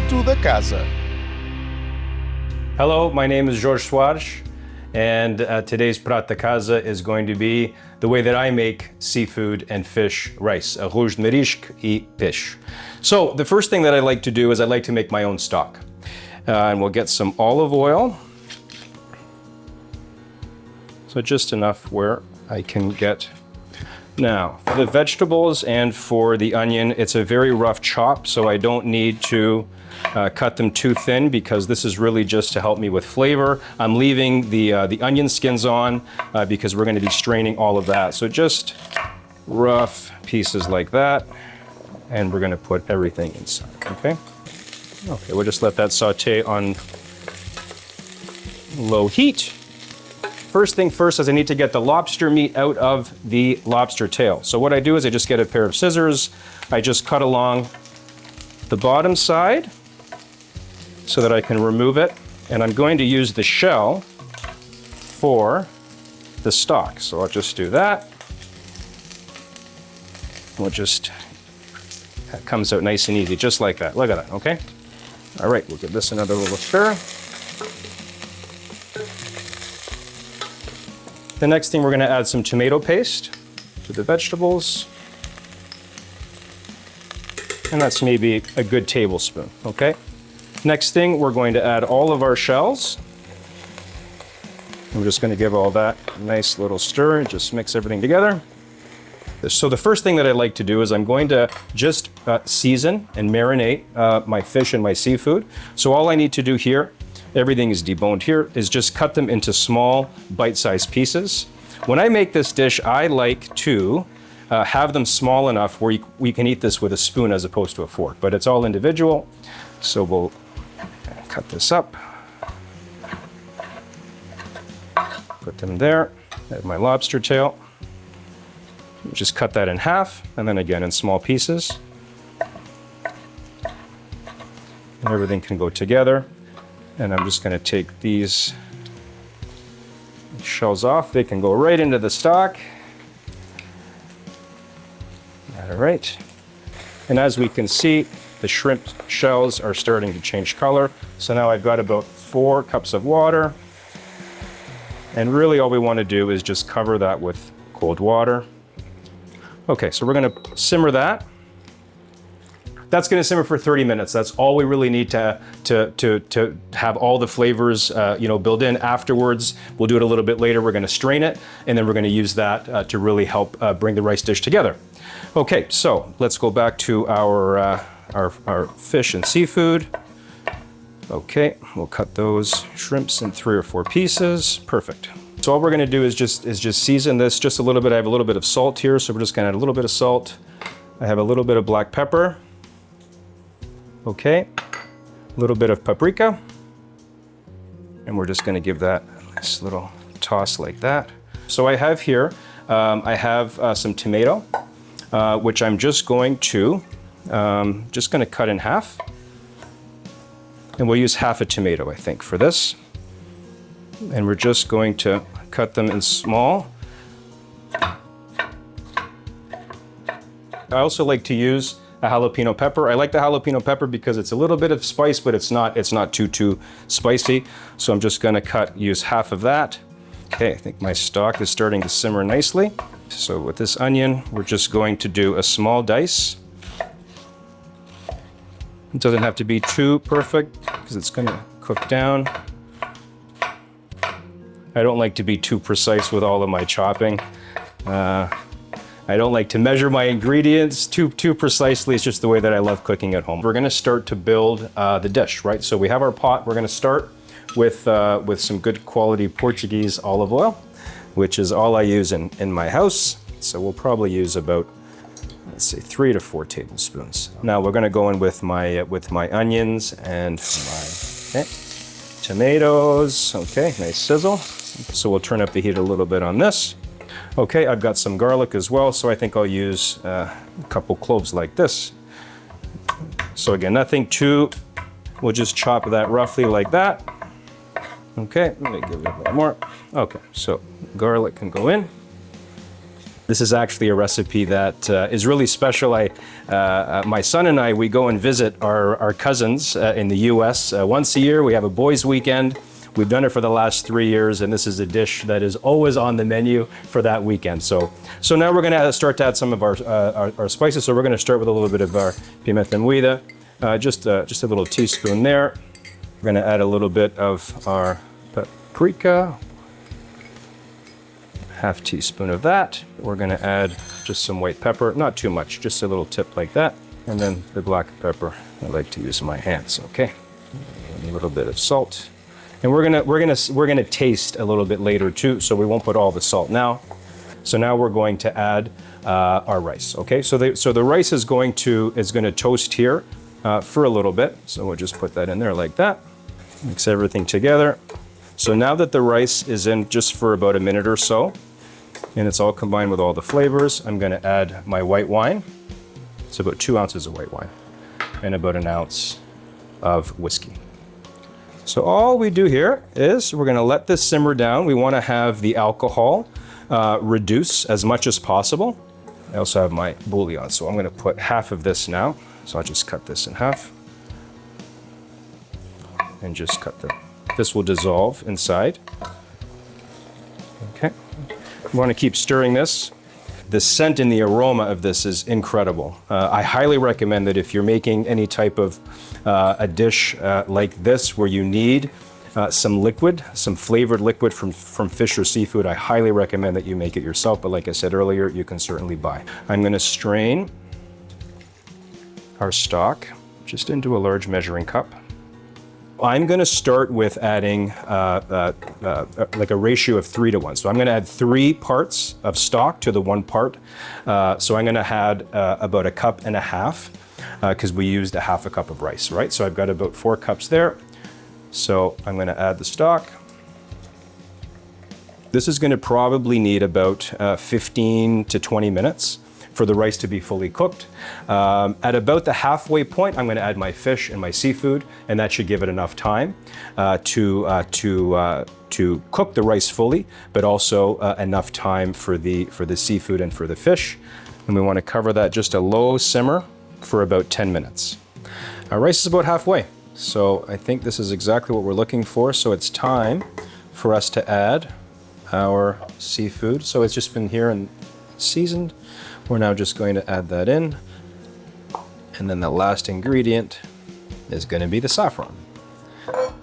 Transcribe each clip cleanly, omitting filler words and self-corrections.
Prato da Casa. Hello, my name is Jorge Soares, and today's Prato da Casa is going to be the way that I make seafood and fish rice, Arroz de Marisco e Peixe. So the first thing that I like to do is I like to make my own stock. And we'll get some olive oil. So just enough where I can get. Now, for the vegetables and for the onion, it's a very rough chop, so I don't need to cut them too thin because this is really just to help me with flavor. I'm leaving the onion skins on because we're going to be straining all of that. So just rough pieces like that, and we're going to put everything inside, okay? Okay, we'll just let that saute on low heat. First thing first is I need to get the lobster meat out of the lobster tail. So what I do is I just get a pair of scissors. I just cut along the bottom side so that I can remove it. And I'm going to use the shell for the stock. So I'll just do that. We'll just, that comes out nice and easy, just like that. Look at that, okay? All right, we'll give this another little stir. The next thing, we're going to add some tomato paste to the vegetables. And that's maybe a good tablespoon, okay? Next thing, we're going to add all of our shells. I'm just going to give all that a nice little stir and just mix everything together. So the first thing that I like to do is I'm going to just season and marinate my fish and my seafood. So all I need to do here, everything is deboned here, is just cut them into small bite-sized pieces. When I make this dish, I like to have them small enough where we can eat this with a spoon as opposed to a fork, but it's all individual. So we'll cut this up. Put them there. I have my lobster tail. Just cut that in half, and then again in small pieces. And everything can go together. And I'm just going to take these shells off. They can go right into the stock. All right. And as we can see, the shrimp shells are starting to change color. So now I've got about 4 cups of water. And really all we want to do is just cover that with cold water. Okay, so we're going to simmer that. That's going to simmer for 30 minutes. That's all we really need to have all the flavors, build in. Afterwards, we'll do it a little bit later. We're going to strain it, and then we're going to use that to really help bring the rice dish together. Okay, so let's go back to our fish and seafood. Okay, we'll cut those shrimps in 3 or 4 pieces. Perfect. So all we're going to do is just season this just a little bit. I have a little bit of salt here, so we're just going to add a little bit of salt. I have a little bit of black pepper. Okay, a little bit of paprika. And we're just going to give that a nice little toss like that. So I have here, I have some tomato, which I'm just going to cut in half. And we'll use half a tomato, I think, for this. And we're just going to cut them in small. I also like to use a jalapeno pepper. I like the jalapeno pepper because it's a little bit of spice, but it's not too spicy. So I'm just going to use half of that. Okay, I think my stock is starting to simmer nicely. So with this onion, we're just going to do a small dice. It doesn't have to be too perfect because it's going to cook down. I don't like to be too precise with all of my chopping. I don't like to measure my ingredients too precisely. It's just the way that I love cooking at home. We're going to start to build the dish, right? So we have our pot. We're going to start with some good quality Portuguese olive oil, which is all I use in my house. So we'll probably use about, let's say, 3 to 4 tablespoons. Now we're going to go in with my onions and my tomatoes. Okay, nice sizzle. So we'll turn up the heat a little bit on this. Okay, I've got some garlic as well, so I think I'll use a couple cloves like this. So again, nothing too, we'll just chop that roughly like that. Okay, let me give it a bit more. Okay, so garlic can go in. This is actually a recipe that is really special. My son and I, we go and visit our cousins in the US once a year. We have a boys' weekend. We've done it for the last 3 years, and this is a dish that is always on the menu for that weekend. So now we're going to start to add some of our spices. So we're going to start with a little bit of our pimienta muida, just a little teaspoon there. We're going to add a little bit of our paprika. Half teaspoon of that. We're going to add just some white pepper, not too much, just a little tip like that. And then the black pepper. I like to use my hands, okay? And a little bit of salt. And we're gonna taste a little bit later too, so we won't put all the salt now. So now we're going to add our rice, okay? So the rice is going to toast here for a little bit. So we'll just put that in there like that. Mix everything together. So now that the rice is in just for about a minute or so, and it's all combined with all the flavors, I'm gonna add my white wine. It's about 2 ounces of white wine and about 1 ounce of whiskey. So all we do here is we're gonna let this simmer down. We wanna have the alcohol reduce as much as possible. I also have my bouillon, so I'm gonna put half of this now. So I'll just cut this in half and just this will dissolve inside. Okay, we wanna keep stirring this. The scent and the aroma of this is incredible. I highly recommend that if you're making any type of a dish like this where you need some liquid, some flavored liquid from fish or seafood, I highly recommend that you make it yourself, but like I said earlier, you can certainly buy. I'm gonna strain our stock just into a large measuring cup. I'm going to start with adding like a ratio of 3 to 1. So I'm going to add 3 parts of stock to the 1 part. So I'm going to add about 1.5 cups because we used a half a cup of rice, right? So I've got about 4 cups there. So I'm going to add the stock. This is going to probably need about 15 to 20 minutes for the rice to be fully cooked. At about the halfway point, I'm gonna add my fish and my seafood, and that should give it enough time to cook the rice fully, but also enough time for the seafood and for the fish. And we wanna cover that just a low simmer for about 10 minutes. Our rice is about halfway, so I think this is exactly what we're looking for. So it's time for us to add our seafood. So it's just been here and seasoned. We're now just going to add that in. And then the last ingredient is going to be the saffron.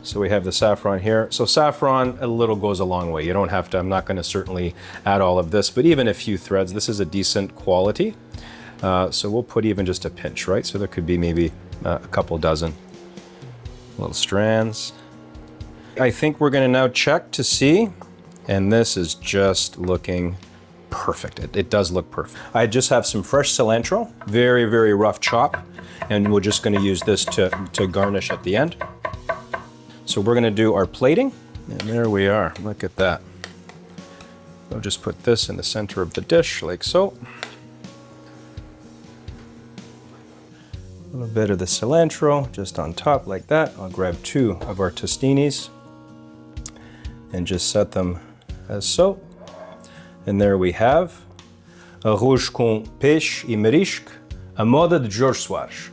So we have the saffron here. So saffron, a little goes a long way. You don't have to, I'm not going to certainly add all of this, but even a few threads, this is a decent quality. So we'll put even just a pinch, right? So there could be maybe a couple dozen little strands. I think we're going to now check to see, and this is just looking perfect. It does look perfect. I just have some fresh cilantro, very, very rough chop, and we're just going to use this to garnish at the end. So we're going to do our plating, and there we are. Look at that. I'll just put this in the center of the dish, like so. A little bit of the cilantro just on top, like that. I'll grab 2 of our tostinis and just set them as so. And there we have Arroz com Peixe e Marisco, a moda de Jorge Soares.